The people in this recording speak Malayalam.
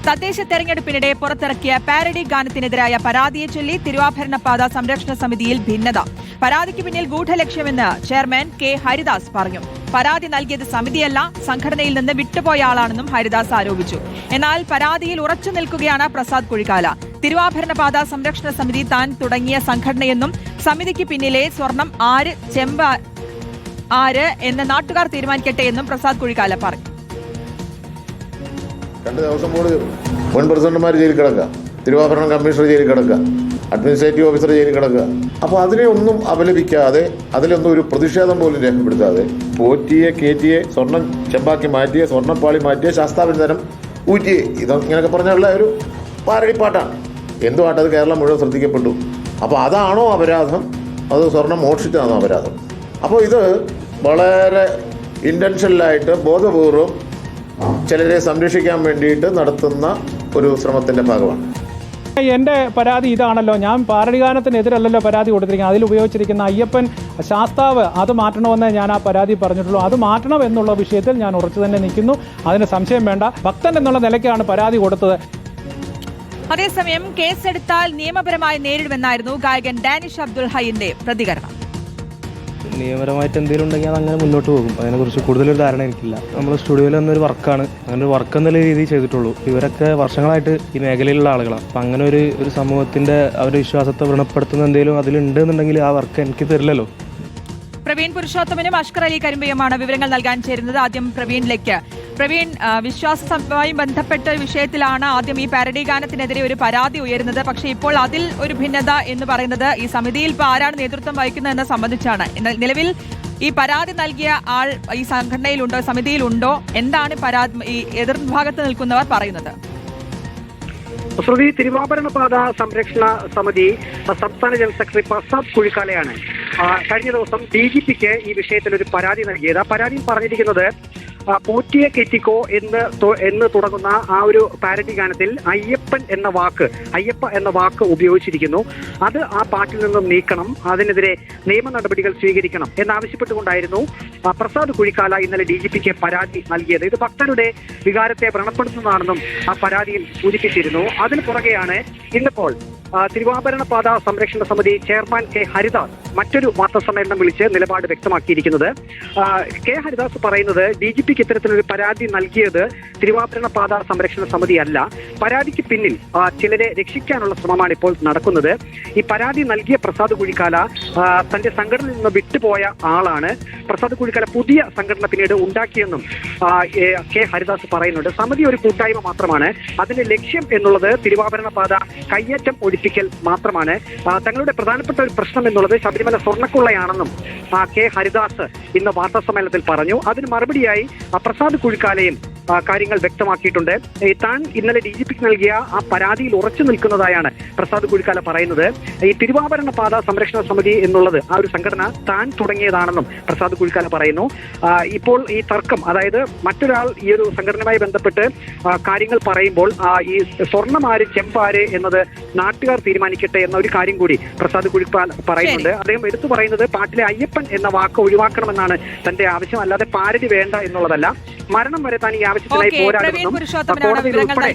തദ്ദേശ തെരഞ്ഞെടുപ്പിനിടെ പുറത്തിറക്കിയ പാരഡി ഗാനത്തിനെതിരായ പരാതിയെ ചൊല്ലി തിരുവാഭരണപാത സംരക്ഷണ സമിതിയിൽ ഭിന്നത. പരാതിക്ക് പിന്നിൽ ഗൂഢലക്ഷ്യമെന്ന് ചെയർമാൻ കെ ഹരിദാസ് പറഞ്ഞു. പരാതി നൽകിയത് സമിതിയല്ല, സംഘടനയിൽ നിന്ന് വിട്ടുപോയ ആളാണെന്നും ഹരിദാസ് ആരോപിച്ചു. എന്നാൽ പരാതിയിൽ ഉറച്ചു നിൽക്കുകയാണ് പ്രസാദ് കുഴിക്കാല. തിരുവാഭരണപാത സംരക്ഷണ സമിതി താൻ തുടങ്ങിയ സംഘടനയെന്നും സമിതിക്ക് പിന്നിലെ സ്വർണം ആര്, ചെമ്പ് ആര് എന്ന് നാട്ടുകാർ തീരുമാനിക്കട്ടെ എന്നും പ്രസാദ് കുഴിക്കാല പറഞ്ഞു. 2 ദിവസം കൂടി മുൻ പ്രസിഡന്റുമാർ ജയിലിൽ കിടക്കുക, തിരുവാഭരണം കമ്മീഷണർ ജയിലിൽ കിടക്കുക, അഡ്മിനിസ്ട്രേറ്റീവ് ഓഫീസർ ജയിലിൽ കിടക്കുക. അപ്പോൾ അതിനെ ഒന്നും അപലപിക്കാതെ, അതിലൊന്നും ഒരു പ്രതിഷേധം പോലും രേഖപ്പെടുത്താതെ, പോറ്റിയെ കയറ്റിയെ സ്വർണം ചെമ്പാക്കി മാറ്റിയെ, സ്വർണ്ണപ്പാളി മാറ്റിയെ, ശാസ്താഭിനന്ദനം ഊറ്റിയെ, ഇങ്ങനെയൊക്കെ പറഞ്ഞുള്ള ഒരു പാരടിപ്പാട്ടാണ്. എന്തുമായിട്ടത് കേരളം മുഴുവൻ ശ്രദ്ധിക്കപ്പെട്ടു. അപ്പോൾ അതാണോ അപരാധം, അത് സ്വർണം മോഷ്ടിച്ചതാണോ അപരാധം? അപ്പോൾ ഇത് വളരെ ഇൻറ്റൻഷനലായിട്ട് ബോധപൂർവം ചിലരെ സംരക്ഷിക്കാൻ വേണ്ടിയിട്ട് നടത്തുന്ന ഒരു ശ്രമത്തിൻ്റെ ഭാഗമാണ്. എൻ്റെ പരാതി ഇതാണല്ലോ, ഞാൻ പാരടിഗാനത്തിനെതിരല്ലല്ലോ പരാതി കൊടുത്തിരിക്കുന്നത്. അതിൽ ഉപയോഗിച്ചിരിക്കുന്ന അയ്യപ്പൻ ശാസ്താവ് അത് മാറ്റണമെന്നേ ഞാൻ ആ പരാതി പറഞ്ഞിട്ടുള്ളൂ. അത് മാറ്റണം എന്നുള്ള വിഷയത്തിൽ ഞാൻ ഉറച്ചു തന്നെ നിൽക്കുന്നു. അതിന് സംശയം വേണ്ട. ഭക്തൻ എന്നുള്ള നിലയ്ക്കാണ് പരാതി കൊടുത്തത്. അതേസമയം കേസെടുത്താൽ നിയമപരമായി നേരിടുമെന്നായിരുന്നു ഗായകൻ ഡാനിഷ് അബ്ദുൽ ഹൈന്റെ പ്രതികരണം. നിയമപരമായിട്ട് എന്തെങ്കിലും ഉണ്ടെങ്കിൽ അത് അങ്ങനെ മുന്നോട്ട് പോകും. അതിനെക്കുറിച്ച് കൂടുതലൊരു ധാരണ എനിക്കില്ല. നമ്മൾ സ്റ്റുഡിയോയിൽ വന്നൊരു വർക്കാണ്, അങ്ങനെ ഒരു വർക്ക് എന്നുള്ള രീതിയിൽ ചെയ്തിട്ടുള്ളൂ. ഇവരൊക്കെ വർഷങ്ങളായിട്ട് ഈ മേഖലയിലുള്ള ആളുകളാണ്. അപ്പം അങ്ങനെ ഒരു സമൂഹത്തിൻ്റെ അവരുടെ വിശ്വാസത്തെ വ്രണപ്പെടുത്തുന്ന എന്തെങ്കിലും അതിലുണ്ട് എന്നുണ്ടെങ്കിൽ ആ വർക്ക് എനിക്ക് തരില്ലല്ലോ. പ്രവീൺ പുരുഷോത്തമനും അഷ്കർ അലി കരിമ്പയുമാണ് വിവരങ്ങൾ നൽകാൻ ചേരുന്നത്. ആദ്യം പ്രവീണിലേക്ക്. പ്രവീൺ, വിശ്വാസവുമായി ബന്ധപ്പെട്ട വിഷയത്തിലാണ് ആദ്യം ഈ പാരഡി ഗാനത്തിനെതിരെ ഒരു പരാതി ഉയരുന്നത്. പക്ഷേ ഇപ്പോൾ അതിൽ ഒരു ഭിന്നത എന്ന് പറയുന്നത് ഈ സമിതിയിൽ ഇപ്പോൾ ആരാണ് നേതൃത്വം വഹിക്കുന്നതെന്ന് സംബന്ധിച്ചാണ്. നിലവിൽ ഈ പരാതി നൽകിയ ആൾ ഈ സംഘടനയിലുണ്ടോ, സമിതിയിലുണ്ടോ? എന്താണ് ഈ എതിർഭാഗത്ത് നിൽക്കുന്നവർ പറയുന്നത്? ശ്രുതി, തിരുവാഭരണപാത സംരക്ഷണ സമിതി സംസ്ഥാന ജനറൽ സെക്രട്ടറി പ്രസാദ് കുഴിക്കാലയാണ് കഴിഞ്ഞ ദിവസം DGPക്ക് ഈ വിഷയത്തിൽ ഒരു പരാതി നൽകിയത്. ആ പരാതിയിൽ പറഞ്ഞിരിക്കുന്നത് പോറ്റിയെ കെറ്റിക്കോ എന്ന് തുടങ്ങുന്ന ആ ഒരു പാരഡി ഗാനത്തിൽ അയ്യപ്പ എന്ന വാക്ക് ഉപയോഗിച്ചിരിക്കുന്നു. അത് ആ പാട്ടിൽ നിന്നും നീക്കണം, അതിനെതിരെ നിയമ നടപടികൾ സ്വീകരിക്കണം എന്നാവശ്യപ്പെട്ടുകൊണ്ടായിരുന്നു പ്രസാദ് കുഴിക്കാല ഇന്നലെ DGPക്ക് പരാതി നൽകിയത്. ഇത് ഭക്തരുടെ വികാരത്തെ വ്രണപ്പെടുത്തുന്നതാണെന്നും ആ പരാതിയിൽ സൂചിപ്പിച്ചിരുന്നു. അതിന് പുറകെയാണ് ഇന്നിപ്പോൾ തിരുവാഭരണപാത സംരക്ഷണ സമിതി ചെയർമാൻ കെ ഹരിദാസ് മറ്റൊരു വാർത്താസമ്മേളനം വിളിച്ച് നിലപാട് വ്യക്തമാക്കിയിരിക്കുന്നത്. കെ ഹരിദാസ് പറയുന്നത് DGPക്ക് ഇത്തരത്തിലൊരു പരാതി നൽകിയത് തിരുവാഭരണപാത സംരക്ഷണ സമിതി അല്ല, പരാതിക്ക് പിന്നിൽ ചിലരെ രക്ഷിക്കാനുള്ള ശ്രമമാണ് ഇപ്പോൾ നടക്കുന്നത്. ഈ പരാതി നൽകിയ പ്രസാദ് കുഴിക്കാല തന്റെ സംഘടനയിൽ നിന്ന് വിട്ടുപോയ ആളാണ്. പ്രസാദ് കുഴിക്കാല പുതിയ സംഘടന പിന്നീട് ഉണ്ടാക്കിയെന്നും കെ ഹരിദാസ് പറയുന്നുണ്ട്. സമിതി ഒരു കൂട്ടായ്മ മാത്രമാണ്, അതിന്റെ ലക്ഷ്യം എന്നുള്ളത് തിരുവാഭരണപാത കയ്യേറ്റം ഒഴിപ്പിക്കൽ മാത്രമാണ്. തങ്ങളുടെ പ്രധാനപ്പെട്ട ഒരു പ്രശ്നം എന്നുള്ളത് ശബരിമല സ്വർണ്ണക്കൊള്ളയാണെന്നും കെ ഹരിദാസ് ഇന്ന് വാർത്താ സമ്മേളനത്തിൽ പറഞ്ഞു. അതിന് മറുപടിയായി പ്രസാദ് കുഴിക്കാലയും കാര്യങ്ങൾ വ്യക്തമാക്കിയിട്ടുണ്ട്. താൻ ഇന്നലെ DGPക്ക് നൽകിയ ആ പരാതിയിൽ ഉറച്ചു നിൽക്കുന്നതായാണ് പ്രസാദ് കുഴിക്കാല പറയുന്നത്. ഈ തിരുവാഭരണപാത സംരക്ഷണ സമിതി എന്നുള്ളത് ആ ഒരു സംഘടന താൻ തുടങ്ങിയതാണെന്നും പ്രസാദ് കുഴിക്കാല പറയുന്നു. ഇപ്പോൾ ഈ തർക്കം, അതായത് മറ്റൊരാൾ ഈ ഒരു സംഘടനയുമായി ബന്ധപ്പെട്ട് കാര്യങ്ങൾ പറയുമ്പോൾ ഈ സ്വർണ്ണമാര് ചെമ്പാര് എന്നത് നാട്ടുകാർ തീരുമാനിക്കട്ടെ എന്ന ഒരു കാര്യം കൂടി പ്രസാദ് കുഴിക്കാല പറയുന്നുണ്ട്. അദ്ദേഹം എടുത്തു പറയുന്നത് പാട്ടിലെ അയ്യപ്പൻ എന്ന വാക്ക് ഒഴിവാക്കണമെന്നാണ് തന്റെ ആവശ്യം, അല്ലാതെ പാരഡി വേണ്ട എന്നുള്ളതല്ല. മരണം വരെ താൻ ഈ ആവശ്യത്തിനായി പോരാടുമെന്നും കോടതിയിൽ ഉൾപ്പെടെ